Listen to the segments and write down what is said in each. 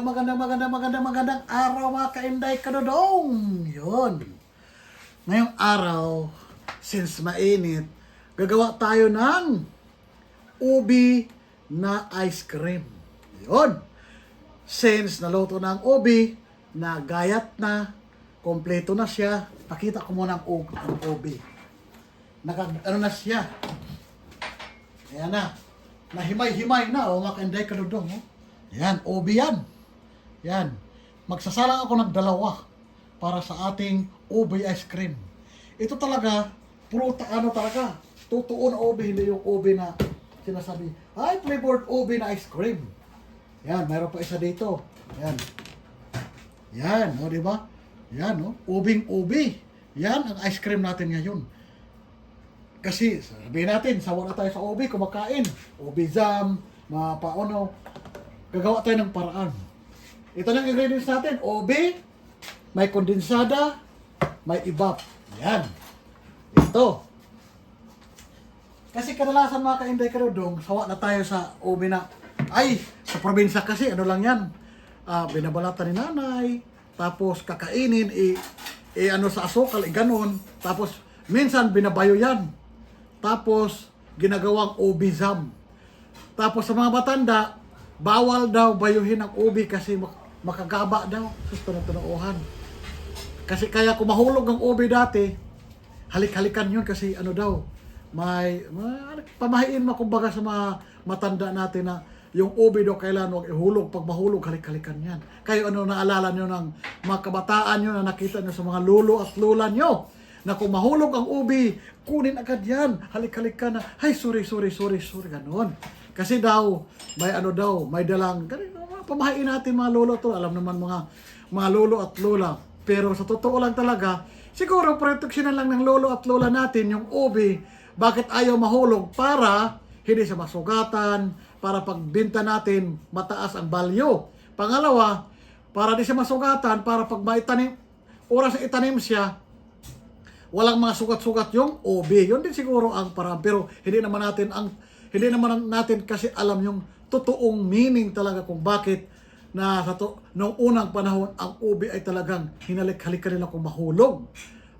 magandang araw mga kainday kadodong. Yun. Ngayong araw, since mainit, gagawa tayo ng ubi na ice cream. Yun. Since naluto na ang ubi, nagayat na, kompleto na siya, pakita ko muna ang ubi. Ano na siya. Ayan na. Nahimay-himay na, mga kainday kadodong. Oh. Yan, ubi yan. Yan. Magsasalang ako ng dalawa para sa ating ubi ice cream. Ito talaga, pruta ano talaga. Totoo na ubi, hindi yung ubi na sinasabi, ay, flavored ubi na ice cream. Yan, mayroon pa isa dito. Yan. Yan, o, di ba? Yan, o, ubing-ubi. Yan ang ice cream natin ngayon. Kasi, sabihin natin, sawa na tayo sa ubi, kumakain. Ubi jam, mga paano. Gagawa tayo ng paraan. Ito lang ingredients natin. Ubi, may kondensada, may ibap. Yan. Ito. Kasi kadalasan mga kainday kadodong, sawa na tayo sa ubi na, ay, sa probinsya kasi, ano lang yan, binabalatan ni nanay, tapos kakainin, ano sa asukal, ganon, tapos minsan binabayo yan, tapos ginagawang ubi jam. Tapos sa mga matanda, bawal daw bayuhin ang ubi kasi makagaba daw. Sus, tunong-tunuuhan. Kasi kaya kung mahulog ang ubi dati, halik-halikan yun kasi ano daw, may pamahiin mo kumbaga sa mga matanda natin na yung ubi daw kailan huwag ihulog. Pag mahulog, halik-halikan yan. Kayo ano naalala nyo ng mga kabataan nyo na nakita nyo sa mga lolo at lola nyo na kung mahulog ang ubi, kunin agad yan. Halik-halikan na, ay, sorry, ganon. Kasi daw, may ano daw, may dalang, ganito, pamahain natin mga lolo to, alam naman mga lolo at lola. Pero sa totoo lang talaga, siguro proteksyonan lang ng lolo at lola natin yung ubi, bakit ayaw mahulog para hindi siya masugatan, para pagbenta natin, mataas ang value. Pangalawa, para di siya masugatan, para pag maitanim, oras na itanim siya, walang mga sugat-sugat yung ubi. Yun din siguro ang parang, pero hindi naman natin kasi alam yung totoong meaning talaga kung bakit na noong unang panahon ang ubi ay talagang hinalik-halikan nila kung mahulog.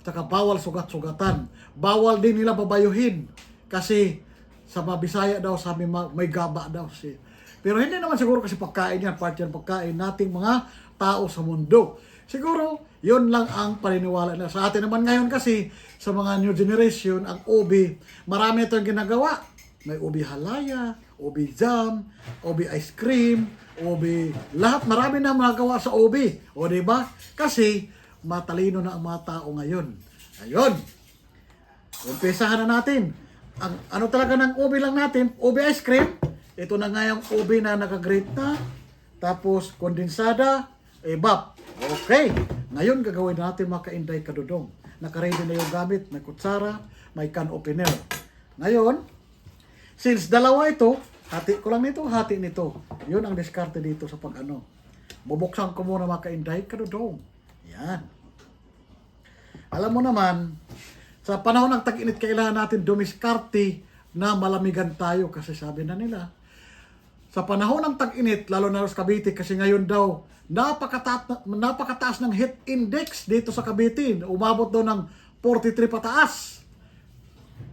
Saka bawal sugat-sugatan. Bawal din nila babayuhin kasi sa Mabisaya daw sabi may gaba daw siya. Pero hindi naman siguro kasi pagkain yan, part yan pagkain nating mga tao sa mundo. Siguro yun lang ang paniniwala na sa atin naman ngayon kasi sa mga new generation ang ubi marami itong ginagawa. May ubi halaya, ubi jam, ubi ice cream, ubi, lahat marami na magawa sa ubi. O diba? Kasi matalino na ang mga tao ngayon. Ayun. Umpisahan na natin. Ang ano talaga ng ubi lang natin, ubi ice cream. Ito na nga yung ubi na nakagrate na. Tapos kondensada, ibap. Okay. Ngayon gagawin natin mga kainday kadodong. Nakaready na yung gamit, may kutsara, may can opener. Ngayon, since dalawa ito, hati ko lang nito, hati nito. Yun ang diskarte dito sa pag-ano. Bubuksan ko muna mga kainday kadodong. Yan. Alam mo naman, sa panahon ng tag-init, kailangan natin dumiskarte na malamigan tayo kasi sabi na nila, sa panahon ng tag-init, lalo na sa Cavite, kasi ngayon daw, napakataas ng heat index dito sa Cavite. Umabot daw ng 43 pataas.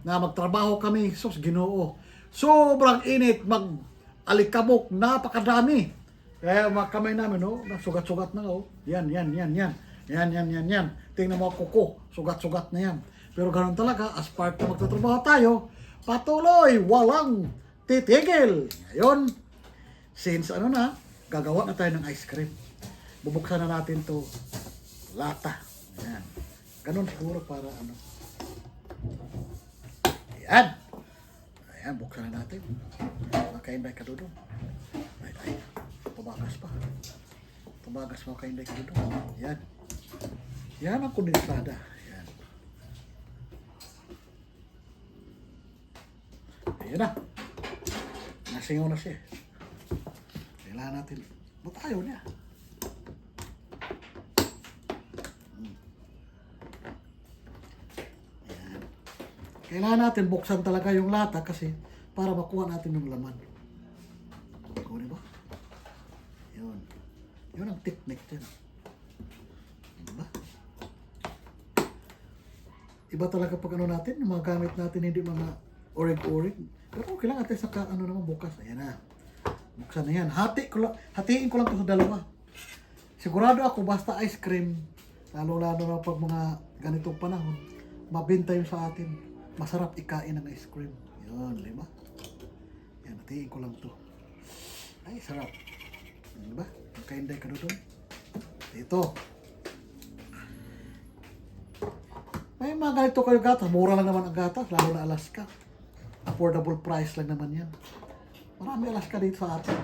Na magtrabaho kami, sus, Ginoo. Sobrang init, mag-alikabok, napakadami. Kaya mga kamay namin, no, sugat-sugat na, oh. Yan. Tingnan mo kuko, sugat-sugat na yan. Pero ganoon talaga, as part na magtatrabaho tayo, patuloy, walang titigil. Ngayon, since ano na, gagawa na tayo ng ice cream. Bubuksan na natin to lata. Yan. Ganon siguro para ano. Ayan. Ayan, buksan na natin. Makainday kadudong. Ay. Tumagas pa. Tumagas makainday kadudong. Yan. Yan ang kondensada. Yan. Ayan na. Nasingaw na siya. Kailangan natin. Ba't ayaw niya? Ayan. Kailangan natin buksan talaga yung lata kasi para makuha natin yung laman. O, diba? Yun. Yun ang technique dyan. Diba? Iba talaga pag ano natin, yung mga gamit natin, hindi mga orig-orig. Pero okay lang natin sa ano naman bukas. Ayan na. Buksan na yan. Hatiin ko lang ito sa dalawa. Sigurado ako basta ice cream, lalo-lalo na pag mga ganitong panahon, mabenta yun sa atin. Masarap ikain ng ice cream. Yun, di ba? Yan, hatiin ko lang to. Ay, sarap. Di ba? Kainday ka doon. Ito. May mga ganito kayo gatas. Mura lang naman ang gatas, lalo na Alaska. Affordable price lang naman yan. Marami Alaska dito sa atin.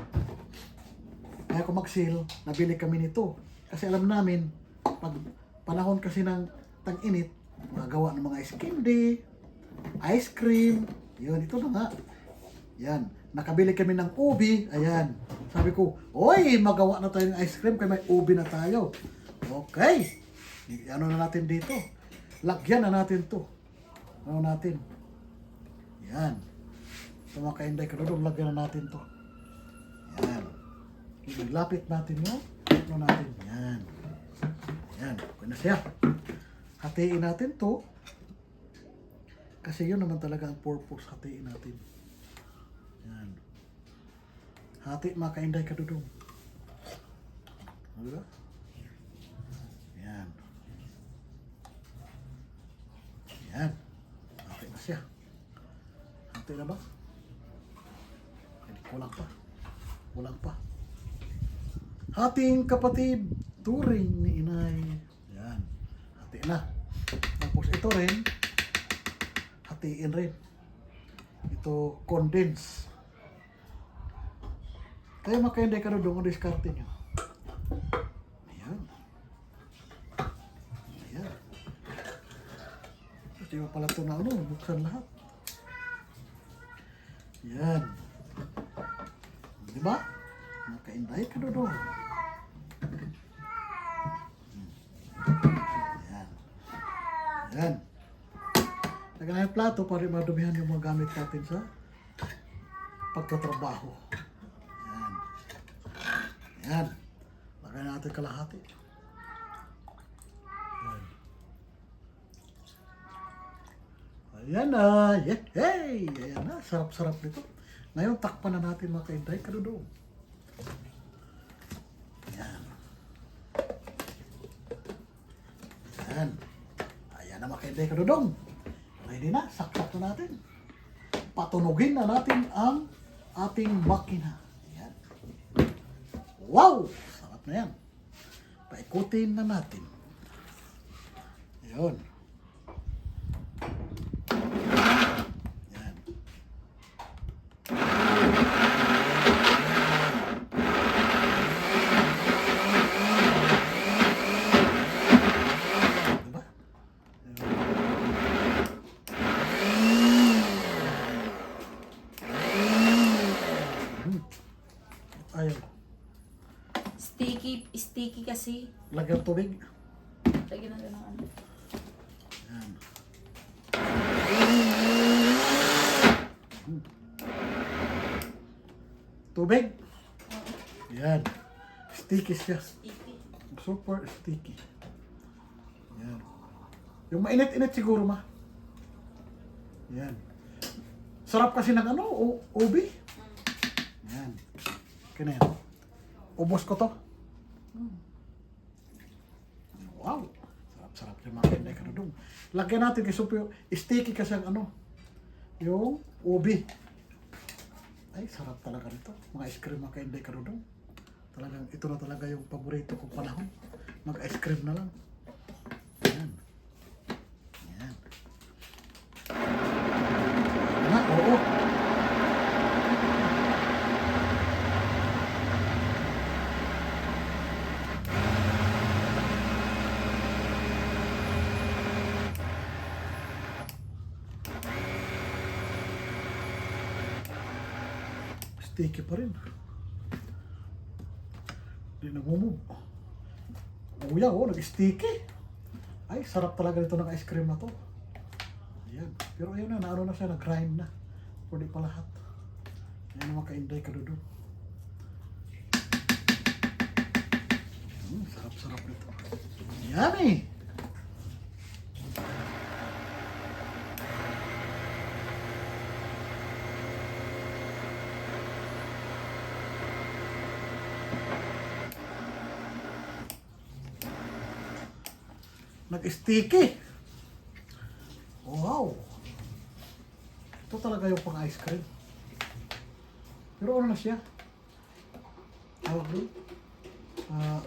Kaya kung mag-sale, nabili kami nito. Kasi alam namin, pag panahon kasi ng tag-init, magawa ng mga ice candy, ice cream, yun, ito na nga. Yan, nakabili kami ng ubi, ayan. Sabi ko, oy, magawa na tayo ng ice cream kaya may ubi na tayo. Okay, ano na natin dito? Lagyan na natin to. Ano natin? Yan. Ito mga kainday kadudong, lagyan na natin to. Yan. Ilapit natin yun. Ano natin? Yan. Yan. Okay na siya. Hatiin natin to. Kasi yun naman talaga ang purpose. Hatiin natin. Yan. Hati mga kainday kadudong. Diba? Yan. Yan. Okay na siya. Hati na ba? Hindi, kulang pa. Kulang pa. Hating kapatid, turing ni inay. Yan. Hati na. Tapos ito rin, hatiin rin. Ito, condense. Kaya makainday ka doon ang diskarte nyo. Ayan. Ayan. Hindi mo pala ito na ano, buksan lahat. Ayan. Diba? Makainday ka doon. Ayan. Ayan. Lagyan na yung plato para madumihan yung mga gamit natin sa pagtatrabaho. Ayan. Ayan. Lagyan natin kalahati. Ayan. Ayan na. Yay! Ayan na. Sarap-sarap nito. Ngayon, takpan na natin mga kainday kadudong. Ayan. Ayan. Ayan na mga kainday kadudong. Ready na. Saksak na natin. Patunugin na natin ang ating makina. Ayan. Wow! Sarap na yan. Paikutin na natin. Ayan. Ayan. Diba? Ayaw. Sticky kasi. Lagyan tubig. Lagyan natin ng ano. Ayan. Tubig. Ayan. Sticky siya. Sticky. Super sticky. Ayan. Yung mainit-init siguro ma. Ayan. Sarap kasi ng ano, ubi. Ayan. Okay na yan. Ubos ko to. Wow. Sarap-sarap yung mga kinday ka na doon. Lagyan natin kasi sticky kasi ang ano, yung ubi. Ay, sarap talaga nito. Mga ice cream mga kinday ka na doon. Talagang, ito na talaga yung paborito kong panahon. Mag-ice cream na lang. Ayan. Ayan. Ayan, oo. Sticky pa rin. Hindi nagmumove. Uya, oh, nag-sticky. Ay, sarap talaga nito ng ice cream na to. Ayan. Pero ayun na, naano na siya, nag-grind na. Pwede pa lahat. Ayan naman ka-inday ka doon. Sarap nito. Yummy! Nag-sticky. Wow! Ito talaga yung pang ice cream. Pero ano na siya? Tawag doon?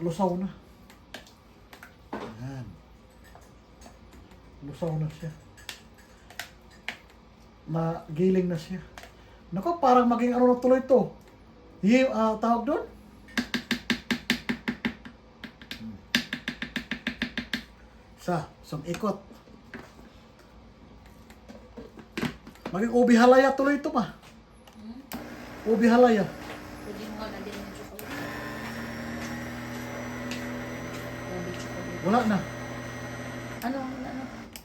Lusaw na. Ayan. Lusaw na siya. Magiling na siya. Naku, parang maging ano na tuloy ito. Tawag doon? Isang ikot. Maging ubi halaya tuloy ito pa. Ubi halaya. Pwede mo nga lagyan ng chocolate. Ubi chocolate. Wala na. Ano?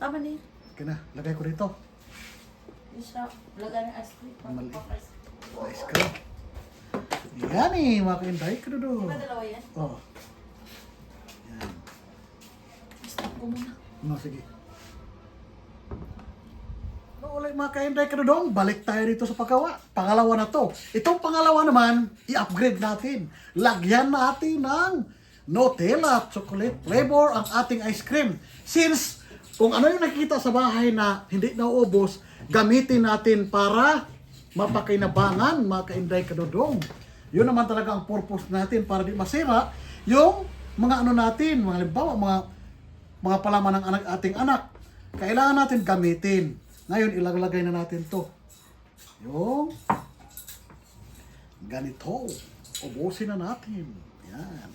Tama na yun. Okay na, lagay ko dito. Yung sa lagyan ng ice cream. Mali. Papers. Ice cream. Yan eh, mga kainday. Kadudo. Diba dalawa yan? Oo. Yan. Stop ko muna. No, sige. No, ulit mga kainday kadudong, balik tayo dito sa paggawa. Pangalawa na to. Itong pangalawa naman, i-upgrade natin. Lagyan natin ng Nutella chocolate flavor ang ating ice cream. Since kung ano yung nakikita sa bahay na hindi nauubos, gamitin natin para mapakinabangan mga kainday kadudong. Yun naman talaga ang purpose natin para di masira yung mga ano natin, mga halimbawa, mga palaman ng ating anak. Kailangan natin gamitin. Ngayon, ilagay na natin to. Yung ganito. Ubusin na natin. Yan.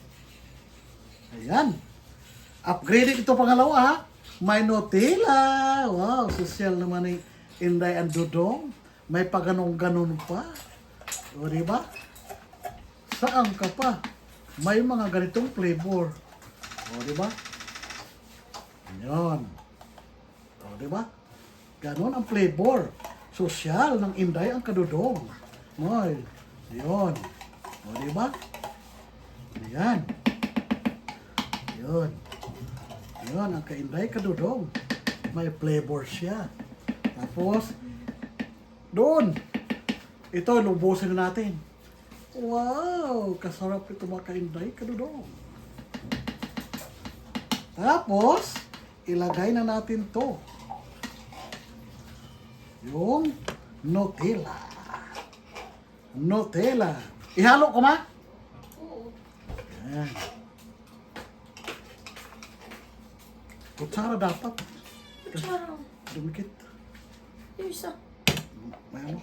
Ayan. Upgraded ito pangalawa ha. May Nutella. Wow, social naman ni Inday and Dudong. May paganong-ganon pa. O, diba? Saan ka pa? May mga ganitong flavor. O, diba? Yan. O, diba? Ganon ang flavor. Social ng Inday ang Kadudong. May. Yun. O, diba? Yan. Yun. Yun, ang Kainday Kadudong. May flavor siya. Tapos, doon. Ito, lubusin na natin. Wow! Kasarap ito mga Kainday Kadudong. Tapos, ilagay na natin to. Yung Nutella. Nutella. Ihalo ko ma? Oo. Yan. Kutsara dapat. Parang, Dumikit. yung isa. May ano?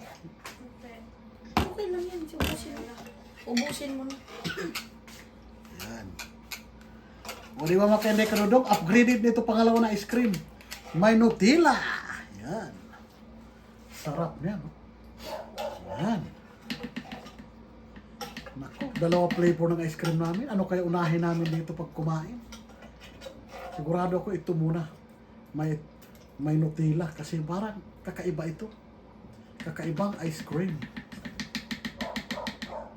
Okay lang yan. Ubusin mo na. Ubusin mo na. Yan. O di ba mga Kainday Kadudong, upgraded nito pangalawa na ice cream. May Nutella. Yan. Sarap niya, no? Yan. Naku, dalawa flavor ng ice cream namin. Ano kaya unahin namin dito pag kumain? Sigurado ako ito muna. May Nutella kasi parang kakaiba ito. Kakaibang ice cream.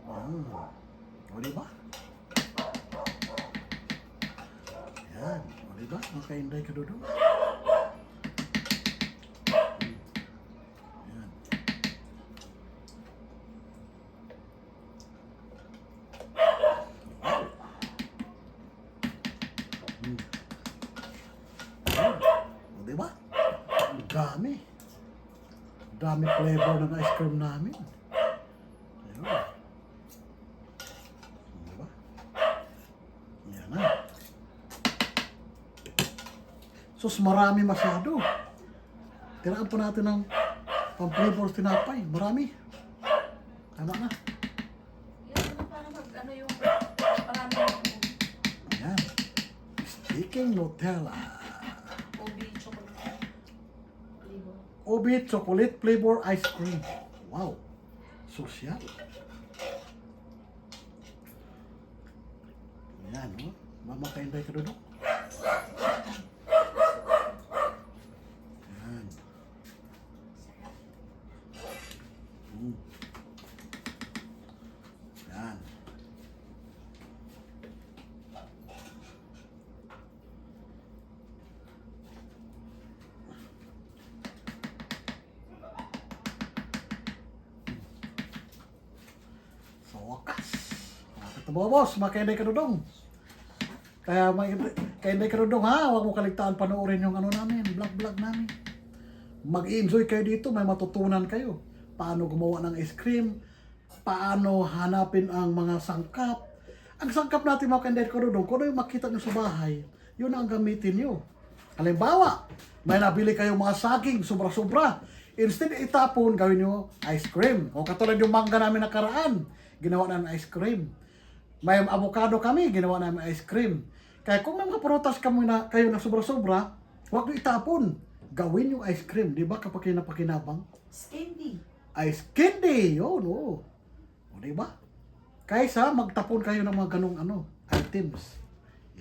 Yan. O diba? Yan. O diba? Mga Kainday Kadudong. Yan. O diba? Ang dami. Dami flavor ng ice cream namin. Ayun. O diba? Yan na. Sus, marami masyado. Tiraan pa natin ng pang-flavor tinapay. Marami. Tama na. Yan, para ano yung marami Ayan. Sticking Nutella. ubi chocolate flavor. Obi chocolate flavor ice cream. Wow. Social. Ayan, no? Mama Kainday Kadudong. Ayan. Ayan. Mga boss, mga kainday kadudong. Kaya kainday kadudong ha, huwag mo kaligtaan panoorin yung ano namin, vlog namin. Mag-enjoy kayo dito, may matutunan kayo. Paano gumawa ng ice cream, paano hanapin ang mga sangkap. Ang sangkap natin mga kainday kadudong, kung ano yung makita nyo sa bahay, yun ang gamitin nyo. Halimbawa, may nabili kayong mga saging, sobra-sobra. Instead itapon, gawin nyo ice cream. O katulad yung mangga namin nakaraan, ginawa namin ice cream. May avocado kami, ginawa namin ice cream. Kaya kung may mga prutas kayo na sobra-sobra, huwag nyo itapon. Gawin yung ice cream. Di ba kapag napakinabang? Candy. Ice candy! Yun, oo. O di ba? Kaysa magtapon kayo ng mga ganong items.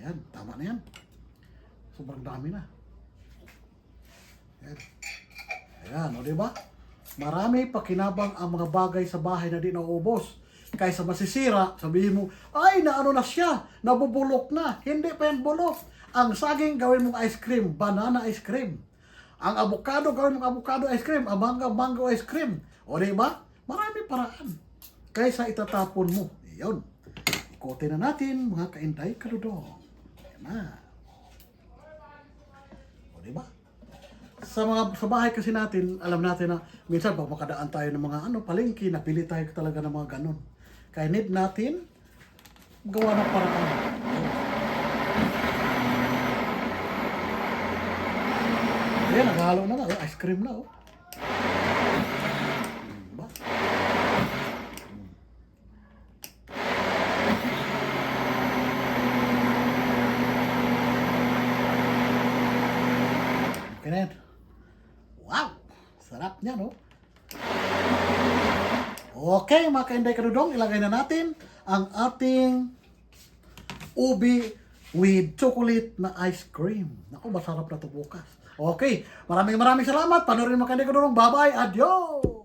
Yan, tama na yan. Sobrang dami na. Yan. Ayan, o diba? Marami pakinabang ang mga bagay sa bahay na di naubos. Kaysa masisira, sabihin mo, ay, naano na siya, nabubulok na. Hindi pa yan bulok. Ang saging, gawin mong ice cream, banana ice cream. Ang avocado, gawin mong avocado ice cream. Ang mango ice cream. O diba? Marami paraan. Kaysa itatapon mo. Iyon. Ikotin na natin, mga kainday kadudong. Ayan na. O diba? Sa bahay kasi natin, alam natin na minsan pag makadaan tayo ng mga palengke, napili tayo talaga ng mga ganun. Kaya need natin gawa ng paraan. Ayan, naghalo na nga. Ice cream na, oh. Diba? Okay na yan. Wow! Sarap niya, no? Okay, mga kainday kadudong, ilagay na natin ang ating ubi with chocolate na ice cream. Naku, masarap na ito bukas. Okay, maraming salamat. Panoorin mga kainday kadudong. Bye-bye. Adios!